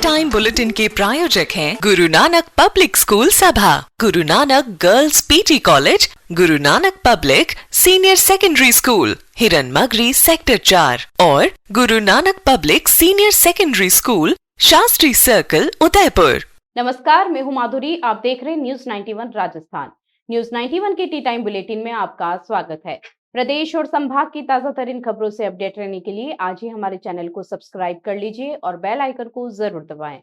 Time bulletin के प्रायोजक हैं गुरु नानक पब्लिक स्कूल सभा, Guru Nanak girls PT college, Guru Nanak public senior secondary school, हिरन मगरी सेक्टर 4 और Guru Nanak public senior secondary school, Shastri circle, Udaipur. नमस्कार, मैं हूं माधुरी। आप देख रहे हैं न्यूज 91 राजस्थान। न्यूज 91 के टी टाइम बुलेटिन में आपका स्वागत है। प्रदेश और संभाग की ताजा तरीन खबरों से अपडेट रहने के लिए आज ही हमारे चैनल को सब्सक्राइब कर लीजिए और बेल आइकन को जरूर दबाएं।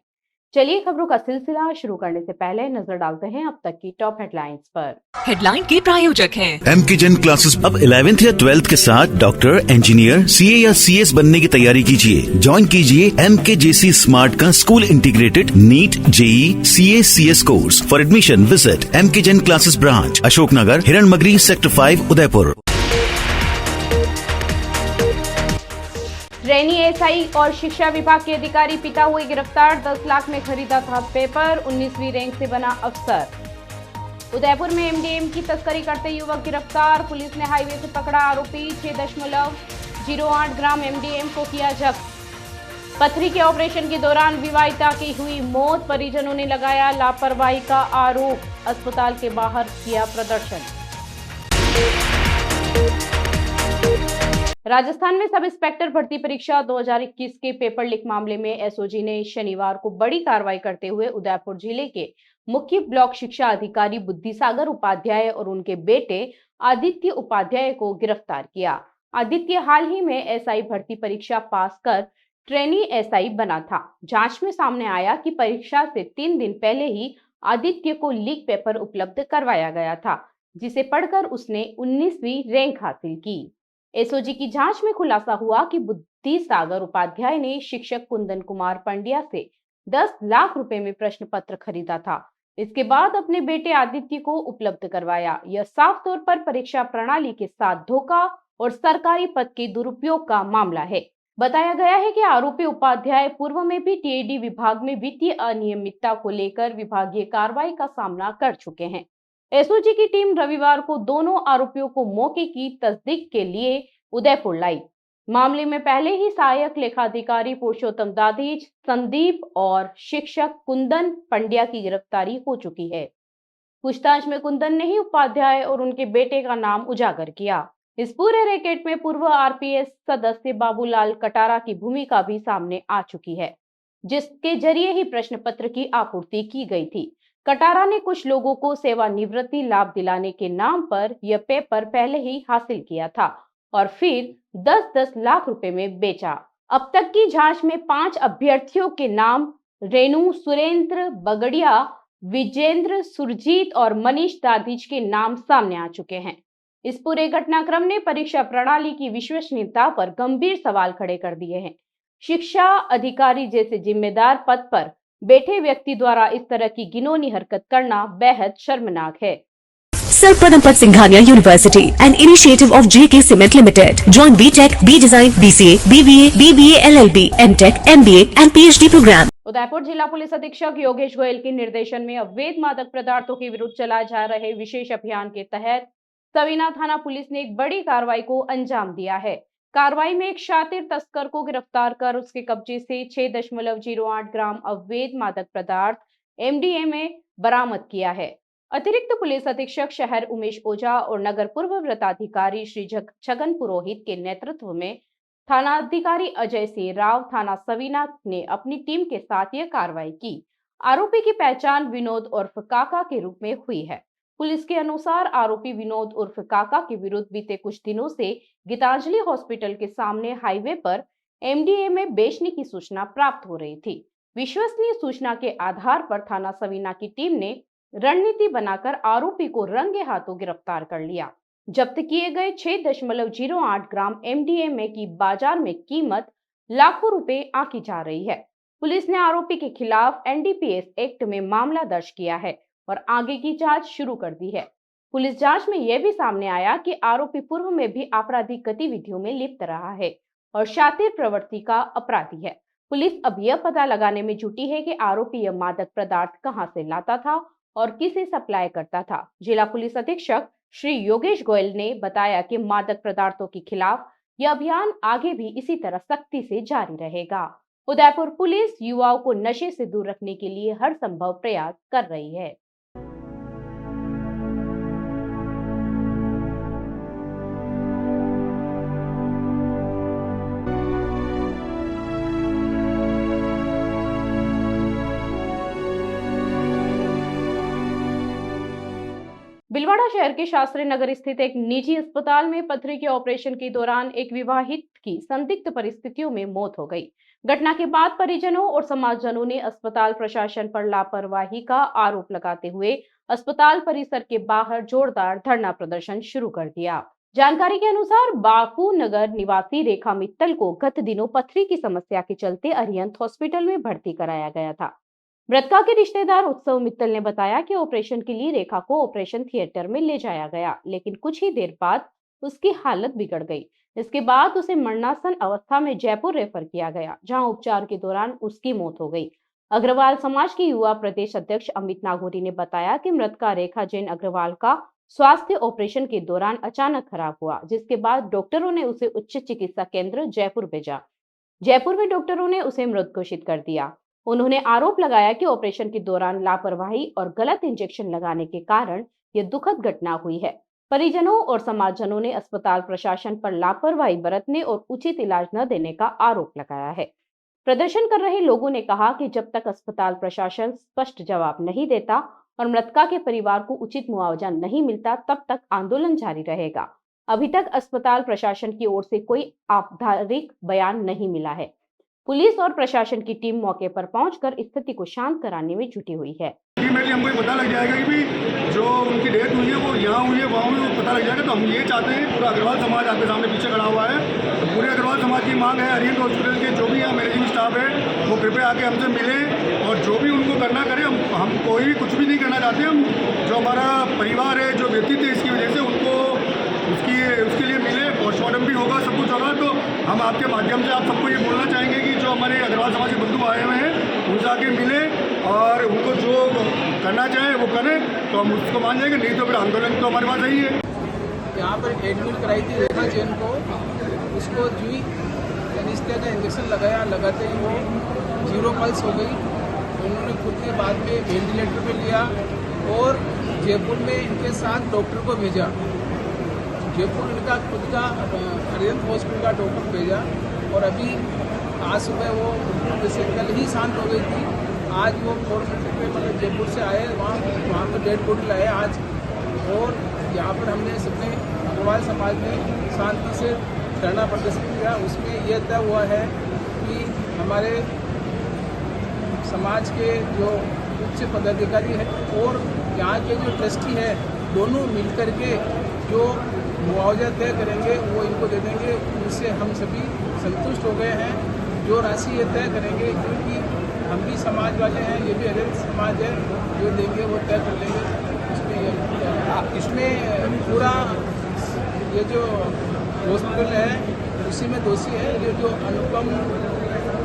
चलिए खबरों का सिलसिला शुरू करने से पहले नजर डालते हैं अब तक की टॉप हेडलाइंस पर। हेडलाइन के प्रायोजक हैं एमके जैन क्लासेस। अब 11th या 12th के साथ डॉक्टर, इंजीनियर, सीए या सीएस बनने की तैयारी कीजिए। ज्वाइन कीजिए MKJC स्मार्ट का school integrated NEET, JEE, CA, CS course. For admission visit MK Jain classes branch, Ashoknagar, Hiran Magri sector 5, Udaipur. Trainee SI और शिक्षा विभाग के अधिकारी पिता हुए गिरफ्तार। 10 लाख में खरीदा था पेपर, 19वीं रैंक से बना अफसर। उदयपुर में एमडीएम की तस्करी करते युवक गिरफ्तार। पुलिस ने हाईवे से पकड़ा आरोपी। 6.08 ग्राम एमडीएम को किया जब्त। पथरी के ऑपरेशन के दौरान विवाहिता की हुई मौत, परिजनों ने लगाया लापरवाही का आरोप। अस्पताल के बाहर किया प्रदर्शन। राजस्थान में सब इंस्पेक्टर भर्ती परीक्षा 2021 के पेपर लीक मामले में एसओजी ने शनिवार को बड़ी कार्रवाई करते हुए उदयपुर जिले के मुख्य ब्लॉक शिक्षा अधिकारी बुद्धिसागर उपाध्याय और उनके बेटे आदित्य उपाध्याय को गिरफ्तार किया। आदित्य हाल ही में एसआई भर्ती परीक्षा पास कर ट्रेनी एसआई बना था। जांच में सामने आया कि परीक्षा से 3 दिन पहले ही आदित्य को लीक पेपर उपलब्ध करवाया गया था, जिसे पढ़कर उसने 19वीं रैंक हासिल की। एसओजी की जांच में खुलासा हुआ कि बुद्धिसागर उपाध्याय ने शिक्षक कुंदन कुमार पंड्या से 10 लाख रुपए में प्रश्न पत्र खरीदा था। इसके बाद अपने बेटे आदित्य को उपलब्ध करवाया। यह साफ तौर पर परीक्षा प्रणाली के साथ धोखा और सरकारी पद के दुरुपयोग का मामला है। बताया गया है कि आरोपी उपाध्याय पूर्व में भी टीएडी विभाग में वित्तीय अनियमितता को लेकर विभागीय कार्रवाई का सामना कर चुके हैं। एसओजी की टीम रविवार को दोनों आरोपियों को मौके की तस्दीक के लिए उदयपुर लाई। मामले में पहले ही सहायक लेखाधिकारी पुरुषोत्तम दाधीच, संदीप और शिक्षक कुंदन पंड्या की गिरफ्तारी हो चुकी है। पूछताछ में कुंदन ने ही उपाध्याय और उनके बेटे का नाम उजागर किया। इस पूरे रैकेट में पूर्व आरपीएस सदस्य बाबूलाल कटारा की भूमिका भी सामने आ चुकी है, जिसके जरिए ही प्रश्न पत्र की आपूर्ति की गई थी। कटारा ने कुछ लोगों को सेवानिवृत्ति लाभ दिलाने के नाम पर यह पेपर पहले ही हासिल किया था और फिर 10-10 लाख रुपए में बेचा। अब तक की जांच में 5 अभ्यर्थियों के नाम रेणु, सुरेंद्र, बगड़िया, विजेंद्र, सुरजीत और मनीष दाधीच के नाम सामने आ चुके हैं। इस पूरे घटनाक्रम ने परीक्षा प्रणाली की विश्वसनीयता पर गंभीर सवाल खड़े कर दिए हैं। शिक्षा अधिकारी जैसे जिम्मेदार पद पर बैठे व्यक्ति द्वारा इस तरह की घिनौनी हरकत करना बेहद शर्मनाक है। Sarpadampat Singhania University, an initiative of JK Cement Limited. Join BTech, B-Design, BCA, BBA, BBA, LLB, MTech, MBA and PhD program. Udaipur जिला पुलिस अधीक्षक योगेश गोयल के निर्देशन में अवैध मादक पदार्थों के विरुद्ध चलाए जा रहे विशेष अभियान के तहत सवीना थाना पुलिस ने एक बड़ी कार्रवाई को अंजाम दिया है। कार्रवाई में एक शातिर तस्कर को गिरफ्तार कर उसके कब्जे से 6.08 ग्राम अवैध मादक पदार्थ MDMA बरामद किया है। अतिरिक्त पुलिस अधीक्षक शहर उमेश ओझा और नगर पूर्व वृत्ताधिकारी श्री छगन पुरोहित के नेतृत्व में थानाधिकारी अजय सिंह राव, थाना सवीना ने अपनी टीम के साथ यह कार्रवाई की। आरोपी की पहचान विनोद उर्फ काका के रूप में हुई है। पुलिस के अनुसार आरोपी विनोद उर्फ काका के विरुद्ध बीते कुछ दिनों से गीतांजलि हॉस्पिटल के सामने हाईवे पर MDMA बेचने की सूचना प्राप्त हो रही थी। विश्वसनीय सूचना के आधार पर थाना सवीना की टीम ने रणनीति बनाकर आरोपी को रंगे हाथों गिरफ्तार कर लिया। जब्त किए गए 6.08 ग्राम MDMA की बाजार में कीमत लाखों रुपए आंकी जा रही है। पुलिस ने आरोपी के खिलाफ NDPS एक्ट में मामला दर्ज किया है और आगे की जांच शुरू कर दी है। पुलिस जांच में यह भी सामने आया कि आरोपी पूर्व में भी आपराधिक गतिविधियों में लिप्त रहा है और शातिर प्रवृत्ति का अपराधी है। पुलिस अब यह पता लगाने में जुटी है कि आरोपी यह मादक पदार्थ कहां से लाता था और किसे सप्लाई करता था। जिला पुलिस अधीक्षक श्री योगेश गोयल ने बताया कि मादक पदार्थों के खिलाफ यह अभियान आगे भी इसी तरह सख्ती से जारी रहेगा। उदयपुर पुलिस युवाओं को नशे से दूर रखने के लिए हर संभव प्रयास कर रही है। भीलवाड़ा शहर के शास्त्री नगर स्थित एक निजी अस्पताल में पथरी के ऑपरेशन के दौरान एक विवाहित की संदिग्ध परिस्थितियों में मौत हो गई। घटना के बाद परिजनों और समाजजनों ने अस्पताल प्रशासन पर लापरवाही का आरोप लगाते हुए अस्पताल परिसर के बाहर जोरदार धरना प्रदर्शन शुरू कर दिया। जानकारी के अनुसार बापू नगर निवासी रेखा मित्तल को गत दिनों पथरी की समस्या के चलते अरिहंत हॉस्पिटल में भर्ती कराया गया था। मृतका के रिश्तेदार उत्सव मित्तल ने बताया कि ऑपरेशन के लिए रेखा को ऑपरेशन थिएटर में ले जाया गया, लेकिन कुछ ही देर बाद उसकी हालत बिगड़ गई। इसके बाद उसे मरणासन अवस्था में जयपुर रेफर किया गया, जहां उपचार के दौरान उसकी मौत हो गई। अग्रवाल समाज के युवा प्रदेश अध्यक्ष अमित नागौरी ने बताया कि मृतका रेखा जैन अग्रवाल का स्वास्थ्य ऑपरेशन के दौरान अचानक खराब हुआ, जिसके बाद डॉक्टरों ने उसे उच्च चिकित्सा केंद्र जयपुर भेजा। जयपुर में डॉक्टरों ने उसे मृत घोषित कर दिया। उन्होंने आरोप लगाया कि ऑपरेशन के दौरान लापरवाही और गलत इंजेक्शन लगाने के कारण यह दुखद घटना हुई है। परिजनों और समाजजनों ने अस्पताल प्रशासन पर लापरवाही बरतने और उचित इलाज न देने का आरोप लगाया है। प्रदर्शन कर रहे लोगों ने कहा कि जब तक अस्पताल प्रशासन स्पष्ट जवाब नहीं देता और मृतका के परिवार को उचित मुआवजा नहीं मिलता, तब तक आंदोलन जारी रहेगा। अभी तक अस्पताल प्रशासन की ओर से कोई औपचारिक बयान नहीं मिला है। पुलिस और प्रशासन की टीम मौके पर पहुंचकर स्थिति को शांत कराने में जुटी हुई है। हमको ये पता लग जाएगा कि भी जो उनकी डेथ हुई है वो यहाँ हुई है, वहाँ हुई है, वो पता लग जाएगा। तो हम ये चाहते हैं, पूरा अग्रवाल समाज आपके सामने पीछे खड़ा हुआ है, तो पूरे अग्रवाल समाज की मांग है अरिहंत हॉस्पिटल के जो भी यहाँ मैनेजिंग स्टाफ है वो कृपया आके हमसे मिले और जो भी उनको करना करे। हम कोई कुछ भी नहीं करना चाहते। हम जो हमारा परिवार है, जो व्यक्ति थे इसकी वजह से उनको उसके लिए मिले, पोस्टमार्टम भी होगा, सब कुछ होगा। तो हम आपके माध्यम से आप सबको ये बोलना चाहेंगे कि जो हमारे अग्रवाल समाज के बंधु आए हुए हैं उनसे आके मिले और उनको जो करना चाहे वो करें, तो हम उसको मान जाएंगे। नहीं तो फिर आंदोलन तो हमारे पास ही है। यहाँ पर एडमिट कराई थी रेखा जैन को, उसको जी एनेस्थीसिया का इंजेक्शन लगाते ही वो 0 पल्स हो गई। उन्होंने खुद के बाद में वेंटिलेटर पे लिया और जयपुर में इनके साथ डॉक्टर को भेजा। जयपुर इनका खुद का अरिहंत हॉस्पिटल का डॉक्टर भेजा और अभी आज सुबह वो जैसे कल ही शांत हो गई थी। आज वो फॉर्मेलिटी पे मतलब जयपुर से आए, वहाँ पर डेड बॉडी लाए आज। और यहाँ पर हमने सबने अग्रवाल समाज ने शांति से धरना प्रदर्शन किया। उसमें यह तय हुआ है कि हमारे समाज के जो उच्च पदाधिकारी है और यहाँ के जो ट्रस्टी है, दोनों मिलकर के जो मुआवजा तय करेंगे वो इनको दे देंगे। उससे हम सभी संतुष्ट हो गए हैं। जो राशि ये तय करेंगे, क्योंकि हम भी समाज वाले हैं, ये भी अरिहंत समाज है, जो देंगे वो तय कर लेंगे। इसमें पूरा ये जो हॉस्पिटल है उसी में दोषी है। ये जो अनुपम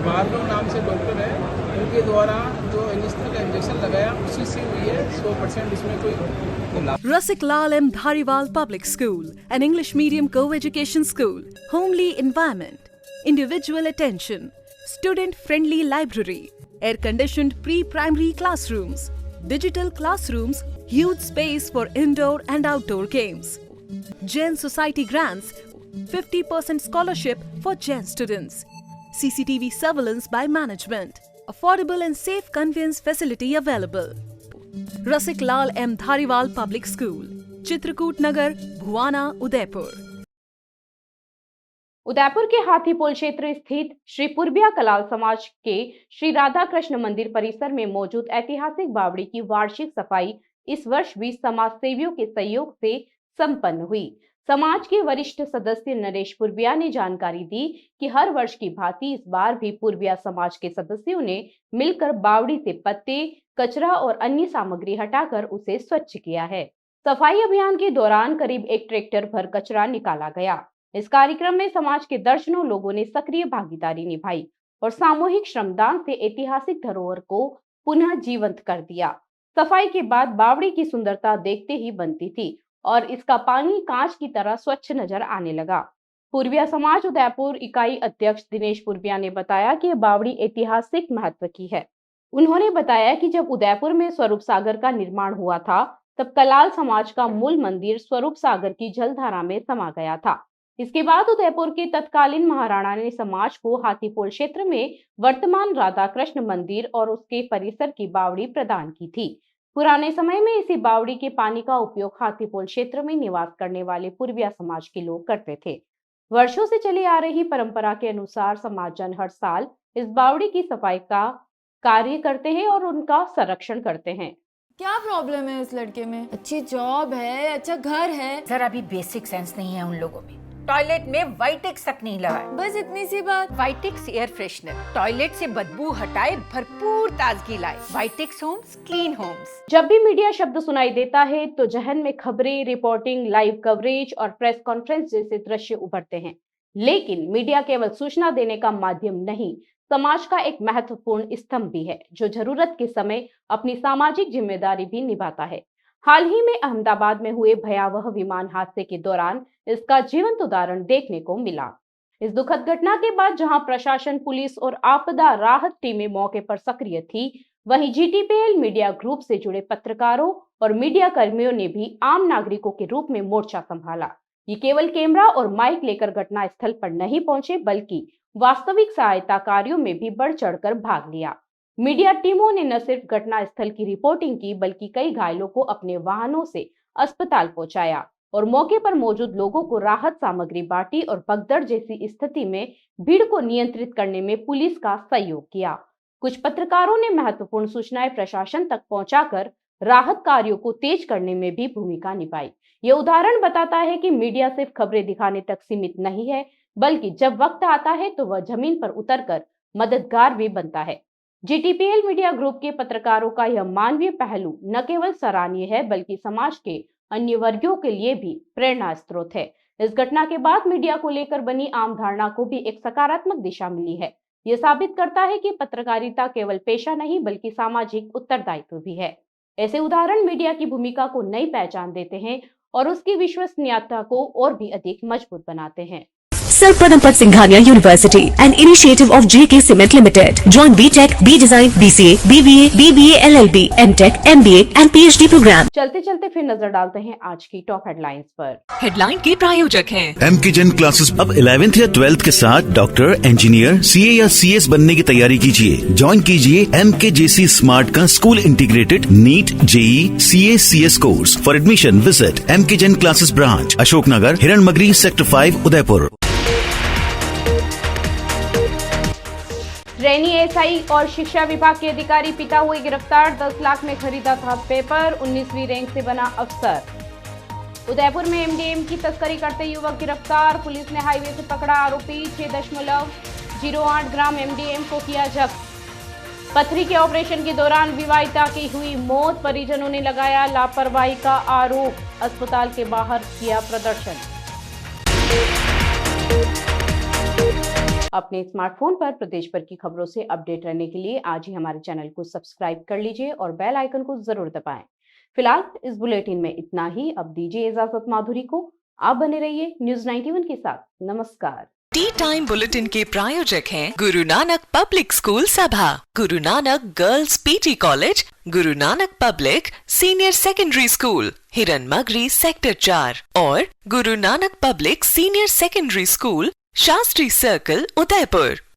भार्गव नाम से डॉक्टर है, उनके द्वारा जो एनेस्थीसिया का इंजेक्शन लगाया उसी से हुई है। 100% इसमें कोई Rasik Lal M. Dhariwal Public School, an English medium co-education school, homely environment, individual attention, student-friendly library, air-conditioned pre-primary classrooms, digital classrooms, huge space for indoor and outdoor games. Jain Society grants 50% scholarship for Jain students. CCTV surveillance by management. Affordable and safe conveyance facility available. Rasik Lal M Dhariwal public school, Chitrakoot Nagar, Bhuwana, Udaipur. Udaipur के हाथीपोल क्षेत्र स्थित श्री पुरबिया कलाल समाज के श्री राधा कृष्ण मंदिर परिसर में मौजूद ऐतिहासिक बावड़ी की वार्षिक सफाई इस वर्ष भी समाज सेवियों के सहयोग से संपन्न हुई। समाज के वरिष्ठ सदस्य नरेश पुरबिया ने जानकारी दी कि हर वर्ष की भांति इस बार भी पुरबिया समाज के सदस्यों ने मिलकर बावड़ी से पत्ते, कचरा और अन्य सामग्री हटाकर उसे स्वच्छ किया है। सफाई अभियान के दौरान करीब 1 ट्रैक्टर भर कचरा निकाला गया। इस कार्यक्रम में समाज के दर्जनों लोगों ने सक्रिय भागीदारी निभाई और सामूहिक श्रमदान से ऐतिहासिक धरोहर को पुनः जीवंत कर दिया। सफाई के बाद बावड़ी की सुंदरता देखते ही बनती थी और इसका पानी कांच की तरह स्वच्छ नजर आने लगा। पूर्विया समाज उदयपुर इकाई अध्यक्ष दिनेश पूर्विया ने बताया कि यह बावड़ी ऐतिहासिक महत्व की है। उन्होंने बताया कि जब उदयपुर में स्वरूप सागर का निर्माण हुआ था, तब कलाल समाज का मूल मंदिर स्वरूप सागर की जलधारा में समा गया था। इसके बाद उदयपुर के तत्कालीन महाराणा ने समाज को हाथीपोल क्षेत्र में वर्तमान राधा कृष्ण मंदिर और उसके परिसर की बावड़ी प्रदान की थी। पुराने समय में इसी बावड़ी के पानी का उपयोग हाथीपोल क्षेत्र में निवास करने वाले पूर्विया समाज के लोग करते थे। वर्षों से चली आ रही परंपरा के अनुसार समाजजन हर साल इस बावड़ी की सफाई का कार्य करते हैं और उनका संरक्षण करते हैं। क्या प्रॉब्लम है उस लड़के में? अच्छी जॉब है, अच्छा घर है, जरा अभी बेसिक सेंस नहीं है उन लोगों में। टॉयलेट में वाइटेक्स तक नहीं लगाए। बस इतनी सी बात। वाइटेक्स एयर फ्रेशनर टॉयलेट से बदबू हटाए, भरपूर ताजगी लाए। वाइटेक्स होम्स, क्लीन होम्स। जब भी मीडिया शब्द सुनाई देता है तो जहन में खबरें, रिपोर्टिंग, लाइव कवरेज और प्रेस कॉन्फ्रेंस जैसे दृश्य उभरते हैं। लेकिन मीडिया केवल सूचना देने का माध्यम नहीं, समाज का एक महत्वपूर्ण स्तंभ भी है, जो जरूरत के समय अपनी सामाजिक जिम्मेदारी भी निभाता है। हाल ही में अहमदाबाद में हुए भयावह विमान हादसे के दौरान इसका जीवंत उदाहरण देखने को मिला। इस दुखद घटना के बाद जहां प्रशासन, पुलिस और आपदा राहत टीमें मौके पर सक्रिय थी, वहीं जीटीपीएल मीडिया ग्रुप से जुड़े पत्रकारों और मीडिया कर्मियों ने भी आम नागरिकों के रूप में मोर्चा संभाला। ये केवल कैमरा और माइक लेकर घटना स्थल पर नहीं पहुंचे, बल्कि वास्तविक सहायता कार्यों में भी बढ़ चढ़कर भाग लिया। मीडिया टीमों ने न सिर्फ घटना स्थल की रिपोर्टिंग की, बल्कि कई घायलों को अपने वाहनों से अस्पताल पहुंचाया और मौके पर मौजूद लोगों को राहत सामग्री बांटी और भगदड़ जैसी स्थिति में भीड़ को नियंत्रित करने में पुलिस का सहयोग किया। कुछ पत्रकारों ने महत्वपूर्ण सूचनाएं प्रशासन तक पहुंचाकर राहत कार्यों को तेज करने में भी भूमिका निभाई। ये उदाहरण बताता है कि मीडिया सिर्फ खबरें दिखाने तक सीमित नहीं है, बल्कि जब वक्त आता है तो वह जमीन पर उतरकर मददगार भी बनता है। जीटीपीएल मीडिया ग्रुप के पत्रकारों का यह मानवीय पहलू न केवल सराहनीय है, बल्कि समाज के अन्य वर्गों के लिए भी प्रेरणा स्रोत है। इस घटना के बाद मीडिया को लेकर बनी आम धारणा को भी एक सकारात्मक दिशा मिली है। यह साबित करता है कि पत्रकारिता केवल पेशा नहीं, बल्कि सामाजिक उत्तरदायित्व भी है। ऐसे उदाहरण मीडिया की भूमिका को नई पहचान देते हैं और उसकी विश्वसनीयता को और भी अधिक मजबूत बनाते हैं। Sir Padampat Singhania University, an initiative of JK Cement Limited. Join BTech, B Design, BCA, BBA, BBA, LLB, MTech, MBA and PhD program. चलते चलते फिर नजर डालते हैं आज की टॉप हेडलाइंस पर। हेडलाइन के प्रायोजक हैं MK Jain क्लासेस। अब 11th या 12th के साथ डॉक्टर, इंजीनियर, CA या CS बनने की तैयारी कीजिए। ज्वाइन कीजिए MKJC स्मार्ट का school integrated NEET, JEE, CA, CS course. For admission visit MK Jain classes branch, Ashoknagar, Hiranmagri, sector 5, Udaipur. रैनी एसआई और शिक्षा विभाग के अधिकारी पिता हुए गिरफ्तार, 10 लाख में खरीदा था पेपर, 19वीं रैंक से बना अफसर। उदयपुर में एमडीएम की तस्करी करते युवक गिरफ्तार, पुलिस ने हाईवे से पकड़ा आरोपी, 6.08 ग्राम एमडीएम को किया जब्त। पथरी के ऑपरेशन के दौरान विवाहिता की हुई मौत, परिजनों ने लगाया लापरवाही का आरोप, अस्पताल के बाहर किया प्रदर्शन। अपने स्मार्टफोन पर प्रदेश भर की खबरों से अपडेट रहने के लिए आज ही हमारे चैनल को सब्सक्राइब कर लीजिए और बेल आइकन को जरूर दबाएं। फिलहाल इस बुलेटिन में इतना ही। अब दीजिए इजाजत माधुरी को। आप बने रहिए न्यूज़ 91 के साथ। नमस्कार। टी टाइम बुलेटिन के प्रायोजक हैं गुरु नानक पब्लिक स्कूल सभा, Guru Nanak girls PT college, Guru Nanak public senior secondary school, Hiranmagri, sector 4 और Guru Nanak public senior secondary school, Shastri circle, Udaipur.